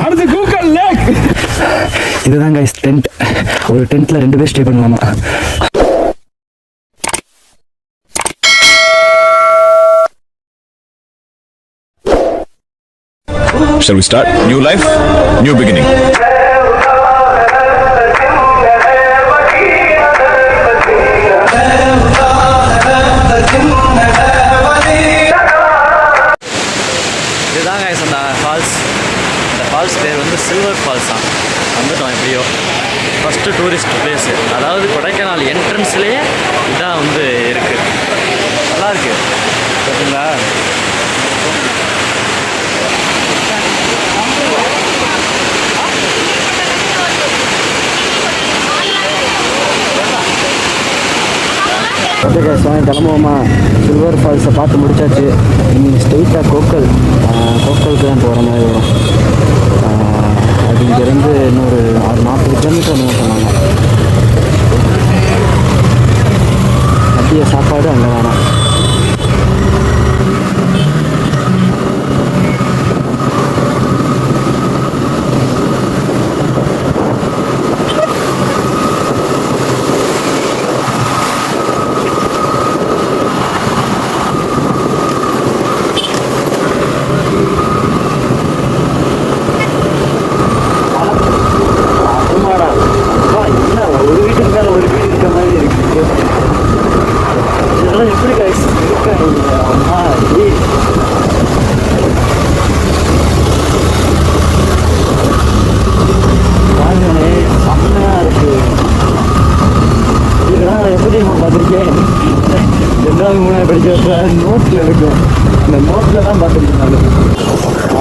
அடுத்து கூக்கல் லேக். இதுதான் guys tent. ஒரு டென்ட்ல 2 பேர் ஸ்டே பண்ணுவாங்க. Shall we start? New life, new beginning. இதுதான் கைஸ் அந்த ஃபால்ஸ். இந்த ஃபால்ஸ் பேர் வந்து சில்வர் ஃபால்ஸ் தான். வந்துட்டோம் எப்படியோ. ஃபஸ்ட்டு டூரிஸ்ட் பிளேஸு, அதாவது கொடைக்கானல் என்ட்ரன்ஸ்லேயே இதான் வந்து இருக்குது. நல்லாயிருக்கு பார்த்தீங்களா? ஓகே கைஸ், வாங்க கிளம்புவோமா. சில்வர் ஃபால்ஸை பார்த்து முடிச்சாச்சு. நீங்கள் ஸ்ட்ரெயிட்டாக கோக்கலுக்கு தான் போகிற மாதிரி வரும். அது இங்கேருந்து இன்னொரு 40 கிலோமீட்டர் வந்து சொன்னாங்க. மதிய சாப்பாடு அங்கே வேணாம். நோட்டில் இருக்கும். இந்த நோட்டில் தான் பார்த்துருக்கேன்.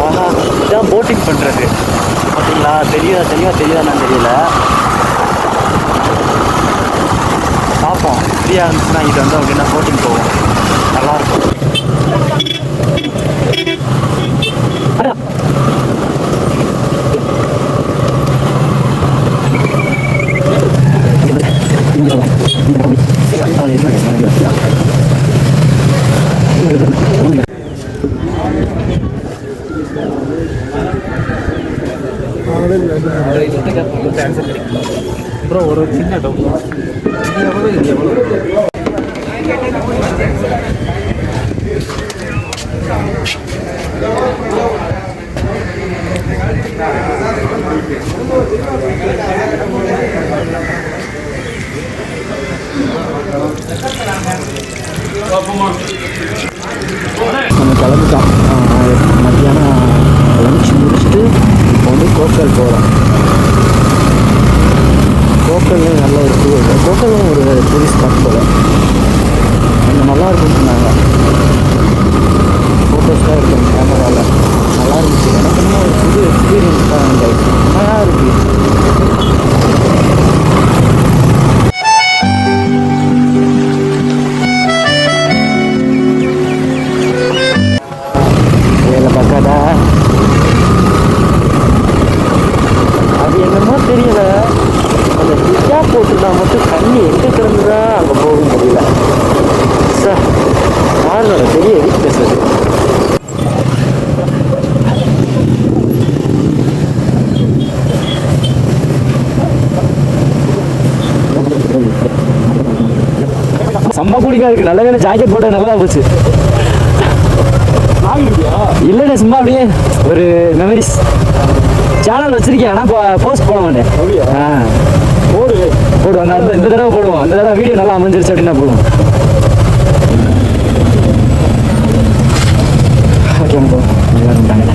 ஆஹா, இதான் போட்டிங் பண்ணுறது பார்த்தீங்களா? தெளிவாக தெரியுதான்னு தெரியல. பார்ப்போம். ஃப்ரீயாக இருந்துச்சுன்னா இது வந்து அப்படின்னா போட்டிங் போவோம். நல்லாயிருக்கும். ப்ரோ ஒரு சின்ன டவுட், இது எவ்வளோ இது எவ்வளோ? நம்ம கிளம்பிட்டோம். மத்தியானம் லஞ்ச் முடிச்சுட்டு இப்போ வந்து கோக்கல் போகிறோம். கோக்கல்லையும் நல்லா இருக்குது. கோக்கலும் ஒரு டூரிஸ்ட் ஸ்பாட் போல். அங்கே நல்லா இருக்குன்னு சொன்னாங்க. ஃபோட்டோஸ்லாம் இருக்கும் கேமராவில். நல்லா இருந்துச்சு. எனக்கு இன்னும் ஒரு புது எக்ஸ்பீரியன்ஸ் தான். நல்லா இருக்குது. வேலை பார்க்காதா? அது என்னமோ தெரியல. அந்த டிக்கா போட்டுனா மட்டும் தண்ணி எங்கே கிடந்துதா அங்கே போக முடியல. சார் யாரோட பெரிய எடிட் பேசுறது. சம்பா குடிக்கா இருக்கு. நல்ல வேலை ஜாக்கெட் போட்ட நல்லா போச்சு. இல்லைண்ணே, சும்மா அப்படியே ஒரு மெமரிஸ். சேனல் வச்சிருக்கேன், ஆனால் போஸ்ட் போட மாட்டேன். போடுவோம். இந்த தடவை போடுவோம். இந்த தடவை வீடியோ நல்லா அமைஞ்சிருச்சு அப்படின்னா போடுவோம். ஓகே ப்ரோ, நல்லா இருந்தாங்க.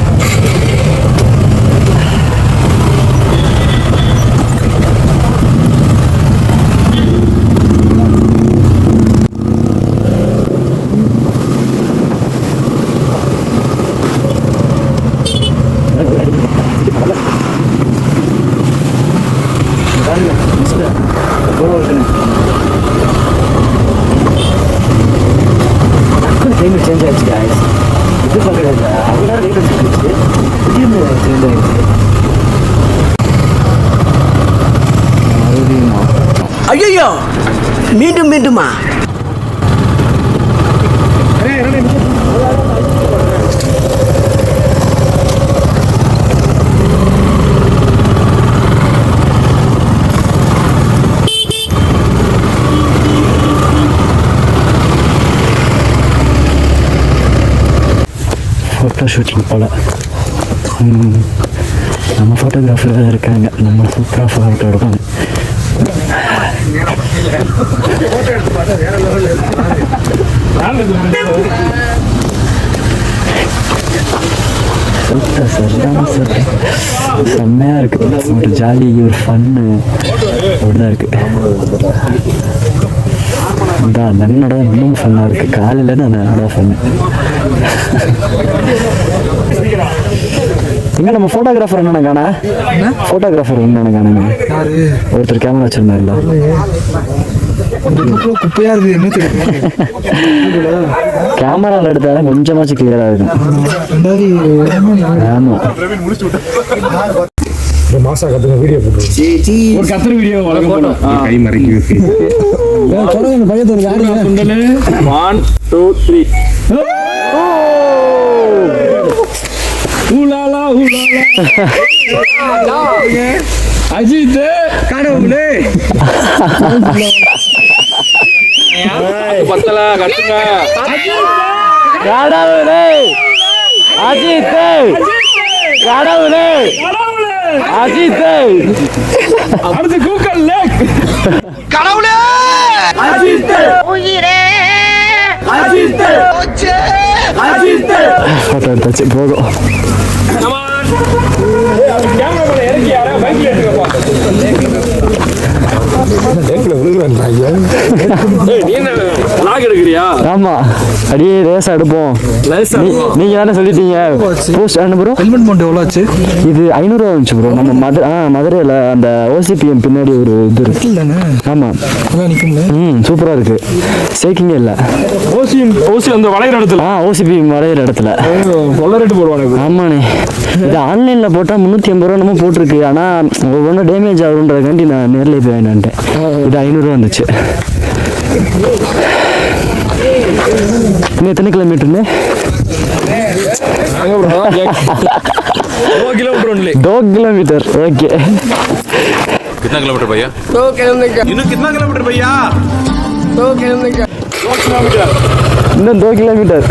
கிளைமேட் சேஞ்ச் ஆயிடுச்சு guys. இது பார்க்குறது அதனால ரேட் வந்துருச்சு. திடீர்னு சேஞ்ச் ஆயிடுச்சு. மறுபடியும் ஐயோ மீண்டும் மீண்டுமா? ஃபோட்டோ ஷூட்டிங் போல். நம்ம ஃபோட்டோகிராஃபர் வேறு இருக்காங்க, நம்ம சூப்பராக ஃபோட்டோ எடுப்பாங்க. சூப்பர் சார், செம்மையாக இருக்குது. ஒரு ஜாலி, ஒரு ஃபன்னு அப்படிதான் இருக்குது. இந்த அண்ணனோட இன்னும் ஃபன்னாக இருக்குது. காலையில் நான் அண்ணனோட ஃபன்னு. இங்கே நம்ம ஃபோட்டோகிராஃபர் என்னென்ன காணா? ஃபோட்டோகிராஃபர் என்னென்ன காணுங்க? ஒருத்தர் கேமரா வச்சுருந்தாருல, குப்பையா இருக்கு. என்ன தெரியும், கேமராவில் எடுத்தாலும் கொஞ்சமாச்சும் கிளியராக இருக்கும். ஆமாம், மாசா கத்துற வீடியோ போட்டு ஒரு கத்துற வீடியோ கை மறைக்கு பையன் 1 2 3 ஊலாலா ஊலாலா அஜித் கடவுளே பத்தல கட்டுங்க கடவுளே அஜித் கடவுளே அஜித் அடுத்து கூக்கல் லேக் கடவுளே அஜித் உயிரே அஜித் அஜித் ஃபோட்டோ எடுத்தாச்சு, போதும். கேமரா இறக்கி யாரா பைக்ல எடுக்கப்பா. ஆமா, அடியே ரேஸ் எடுப்போம். நீங்க தானே சொல்லிட்டீங்க. போஸ்ட் ப்ரோ ஹெல்மெட் அமௌண்ட் எவ்வளோ ஆச்சு? இது 500 ரூபா வந்துச்சு ப்ரோ. நம்ம மதுரையில் அந்த OCPM பின்னாடி ஒரு இது இருக்கு. ஆமா, சூப்பரா இருக்கு. சேக்கிங்கே இல்லை. ஓசி அந்த வளையிற இடத்துல OCPM வளையிற இடத்துல சொல்ல ரேட்டு போடுவாங்க. ஆமாண்ணே, இது ஆன்லைனில் போட்டால் 350 ரூபா நம்ம போட்டிருக்கு. ஆனால் ஒவ்வொன்றும் டேமேஜ் ஆகுன்றதுக்காண்டி நான் நேரில் போய் வாங்கிட்டேன். இது 500 ரூபா வந்துச்சு. இன்னும் எத்தனை கிலோமீட்டர்னு? 2 किलोमीटर. ओके, कितना किलोमीटर भैया? 2 किलोमीटर. कितना किलोमीटर भैया? 2 किलोमीटर. இன்னும் 2 கிலோமீட்டர்.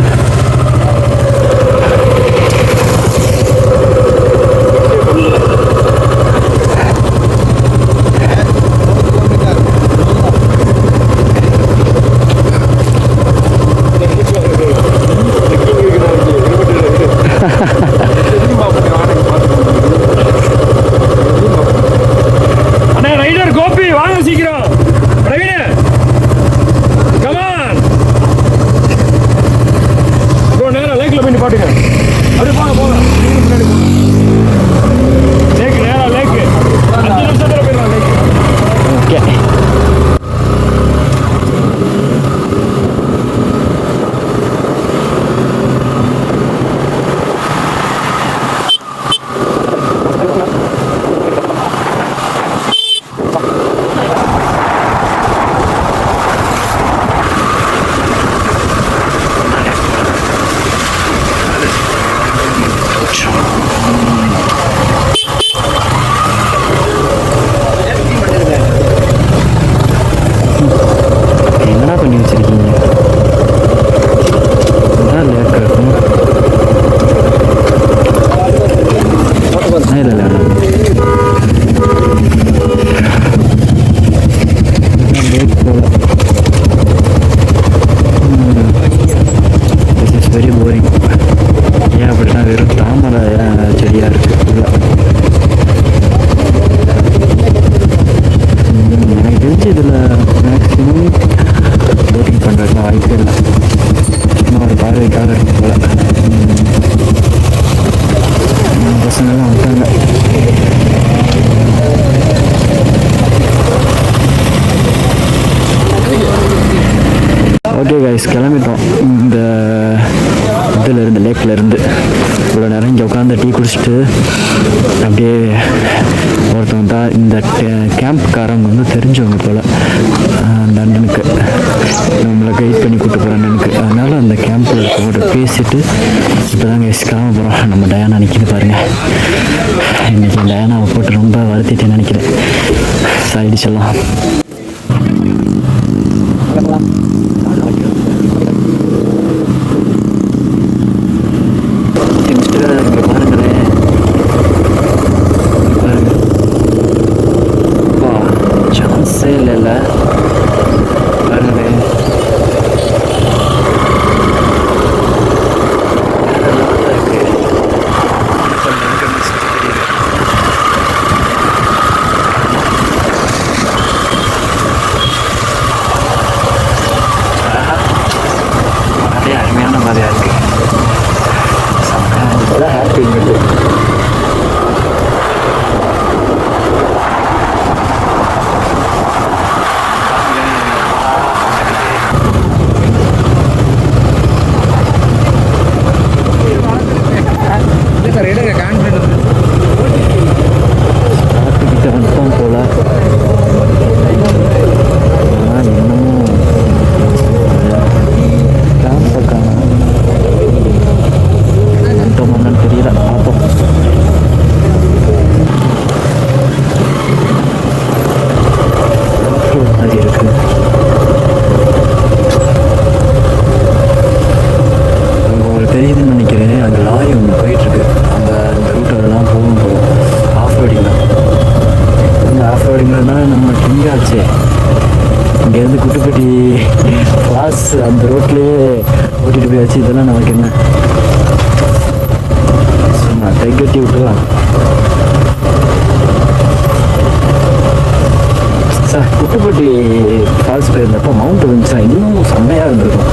ஓகே கைஸ், கிளம்பிட்டோம். இந்த இதிலேருந்து லேக்கிலேருந்து இவ்வளோ நேரம் இங்கே உட்காந்து டீ குடிச்சிட்டு அப்படியே ஒருத்தவங்க தான் இந்த கேம்ப்காரங்க வந்து தெரிஞ்சவங்க போல் அந்த அண்ணனுக்கு நம்மளை கைட் பண்ணி கூப்பிட்டு போகிற அண்ணனுக்கு. அதனால் அந்த கேம்பில் இருக்கவங்கள்ட்ட பேசிவிட்டு இப்போ தான் கைஸ் கிளம்ப போகிறோம். நம்ம டயானா நிற்கிது பாருங்கள். இன்றைக்கி டயானாவை போட்டு ரொம்ப வருத்திட்டேன்னு நினைக்கிறேன். சாயிடுச்செல்லாம் இங்கேருந்து குட்டுப்பட்டி ஃபால்ஸ் அந்த ரோட்லேயே ஓட்டிகிட்டு போயாச்சு. இதெல்லாம் நமக்கு என்ன சும்மா கை கட்டி விட்டுலாம். சார் குட்டுப்பட்டி ஃபால்ஸ் போயிருந்தப்போ மவுண்ட் இருந்துச்சா இன்னும் செம்மையாக இருந்திருக்கும்.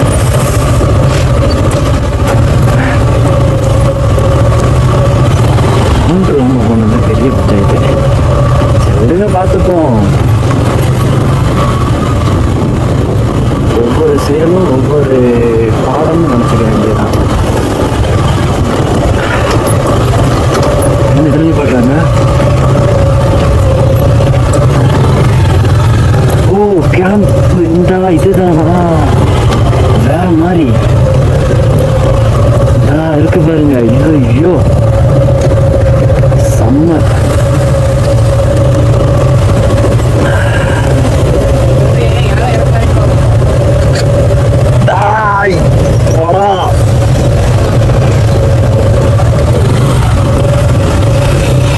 மவுண்ட் ரொம்ப போனது பெரிய பஞ்சாயத்து. விடுங்க பார்த்துப்போம். ஒவ்வொரு செயலும் ஒவ்வொரு பாடம்னு நினச்சிக்க வேண்டியதான். என்ன கேள்விப்படுறாங்க? ஓ கேம்ப் இந்த இதுதானா? வேற மாதிரி இருக்கு பாருங்க. ஐயோ செம்ம.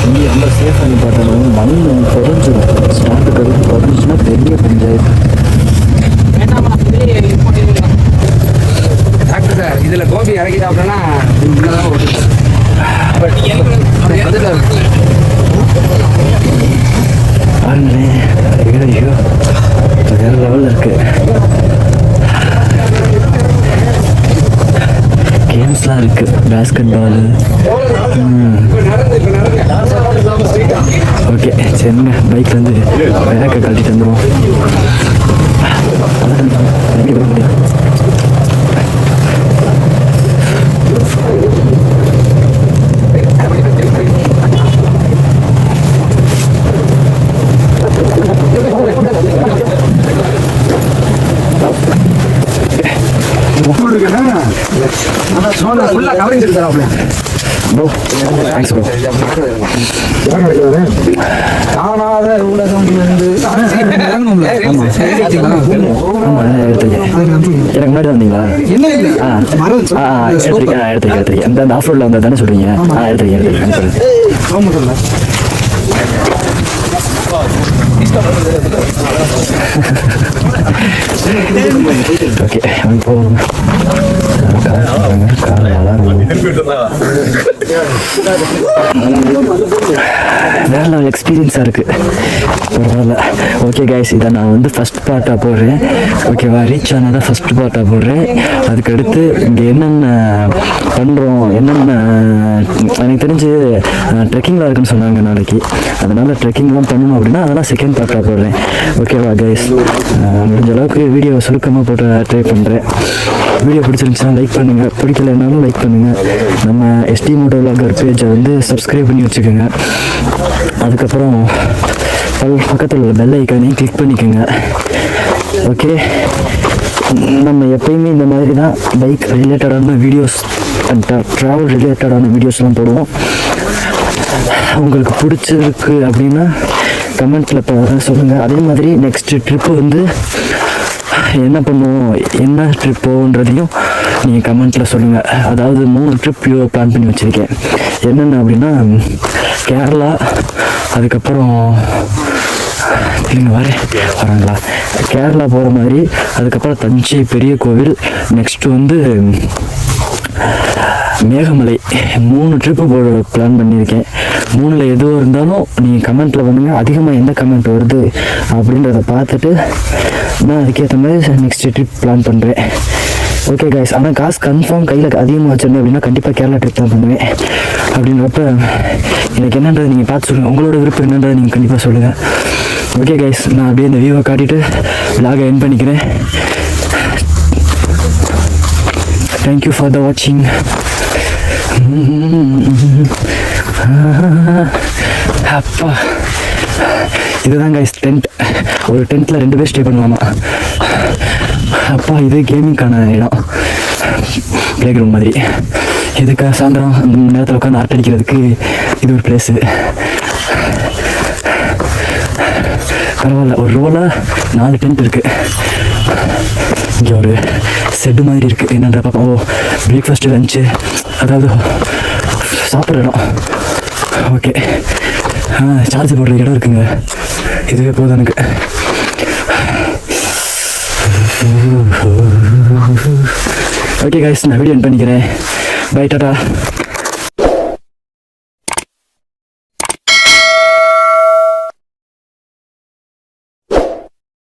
இங்கே ரொம்ப சேஃப் பண்ணி பார்த்தோம். மண் குறைஞ்சிடும். ஸ்டார்ட் கருத்து குறைஞ்சிச்சுன்னா பெரிய பஞ்சாயத்து. டாக்டர் சார் இதில் கோபி இறக்கிட்டா அப்படின்னா ஐயோ வேற லெவலில் இருக்கு. கேம்ஸ்லாம் இருக்கு. Basketball. ஓகே சரிங்க. பைக் வந்து பேக்கை கழட்டிட்டு வந்துடுவோம். ஃபுல்லாக கவரிங் எடுத்துறாப்ல. Bro thanks bro. காணாத ஊடகம் வந்து ஆமாம் எடுத்துருக்கேன். எனக்கு முன்னாடி வந்தீங்களா? எடுத்துருக்கேன். அந்த ஆஃப் ரோடில் வந்தால் தானே சொல்கிறீங்க? எடுத்துருக்கேன். ஓகே போகும். வேற லெவல் எக்ஸ்பீரியன்ஸாக இருக்குது. பரவாயில்ல. ஓகே கைஸ் இதை நான் வந்து ஃபஸ்ட் பார்ட்டாக போடுறேன். ஓகேவா? ரீச் ஆனால் தான் ஃபஸ்ட் பார்ட்டாக போடுறேன். அதுக்கடுத்து இங்கே என்னென்ன பண்ணுறோம் என்னென்ன எனக்கு தெரிஞ்சு ட்ரெக்கிங்கில் இருக்குன்னு சொன்னாங்க நாளைக்கு. அதனால் ட்ரெக்கிங்லாம் பண்ணணும் அப்படின்னா அதெல்லாம் செகண்ட் பார்ட்டாக போடுறேன். ஓகேவா கைஸ்? முடிஞ்ச அளவுக்கு வீடியோ சுருக்கமாக போட்டு ட்ரை பண்ணுறேன். வீடியோ பிடிச்சிருந்துச்சுன்னா லைக் பண்ணுங்கள். பிடிக்கலைன்னாலும் லைக் பண்ணுங்கள். நம்ம எஸ்டி மோட்டோ விலாகர் பேஜை வந்து சப்ஸ்கிரைப் பண்ணி வச்சுக்கோங்க. அதுக்கப்புறம் பக்கத்தில் உள்ள பெல் ஐக்கானையும் கிளிக் பண்ணிக்கோங்க. ஓகே நம்ம எப்பயுமே இந்த மாதிரி தான் பைக் ரிலேட்டடான வீடியோஸ் அண்ட் ட்ராவல் ரிலேட்டடான வீடியோஸ்லாம் போடுவோம். உங்களுக்கு பிடிச்சிருக்கு அப்படின்னா கமெண்ட்டில் சொல்லுங்கள். அதே மாதிரி நெக்ஸ்ட்டு ட்ரிப்பு வந்து என்ன பண்ணுவோம் என்ன ட்ரிப் போகுன்றதையும் நீங்கள் கமெண்ட்டில் சொல்லுங்கள். அதாவது 3 ட்ரிப் பிளான் பண்ணி வச்சுருக்கேன். என்னென்ன அப்படின்னா கேரளா, அதுக்கப்புறம் வராங்களா கேரளா போகிற மாதிரி, அதுக்கப்புறம் தஞ்சை பெரிய கோவில், நெக்ஸ்ட்டு வந்து மேகமலை. 3 ட்ரிப்பு போட பிளான் பண்ணியிருக்கேன். 3ல் எதுவும் இருந்தாலும் நீங்கள் கமெண்ட்டில் பண்ணுங்கள். அதிகமாக எந்த கமெண்ட் வருது அப்படின்றத பார்த்துட்டு நான் அதுக்கேற்ற மாதிரி நெக்ஸ்ட் ட்ரிப் பிளான் பண்ணுறேன். ஓகே கைஸ், ஆனால் காசு கன்ஃபார்ம் கையில் அதிகமாக வச்சுருந்தேன் அப்படின்னா கண்டிப்பாக கேரளா ட்ரிப் தான் பண்ணுவேன். அப்படின்றப்ப எனக்கு என்னன்றதை நீங்கள் பார்த்து சொல்லுங்கள். உங்களோட விருப்பம் என்னன்றதை நீங்கள் கண்டிப்பாக சொல்லுங்கள். ஓகே கைஸ், நான் அப்படியே இந்த வியூவை காட்டிட்டு vlog-ஐ எண்ட் பண்ணிக்கிறேன். தேங்க்யூ ஃபார் த வாட்சிங். அப்பா இதுதான் கைஸ் டென்ட். ஒரு டென்ட்டில் 2 பேர் ஸ்டே பண்ணுவாமா. அப்பா இது கேமிங்கான இடம், ப்ளே கிரவுண்ட் மாதிரி. இதுக்காக சாயந்தரம் அந்த நேரத்தில் உட்காந்து ஆர்ட் அடிக்கிறதுக்கு இது ஒரு பிளேஸு. பரவாயில்ல, ஒரு ரோவில் 4 டென்ட் இருக்குது. இங்கே ஒரு செட்டு மாதிரி இருக்குது. என்னன்ற பாப்பா, ஓ பிரேக்ஃபாஸ்ட்டு லஞ்சு, அதாவது சாப்பிட்ற இடம். ஓகே, சார்ஜ் போடுற இடம் இருக்குங்க. இதுவே போதும் எனக்கு. ஓகே கைஸ், நான் வீடியோ எண்ட் பண்ணிக்கிறேன். பை, டாடா.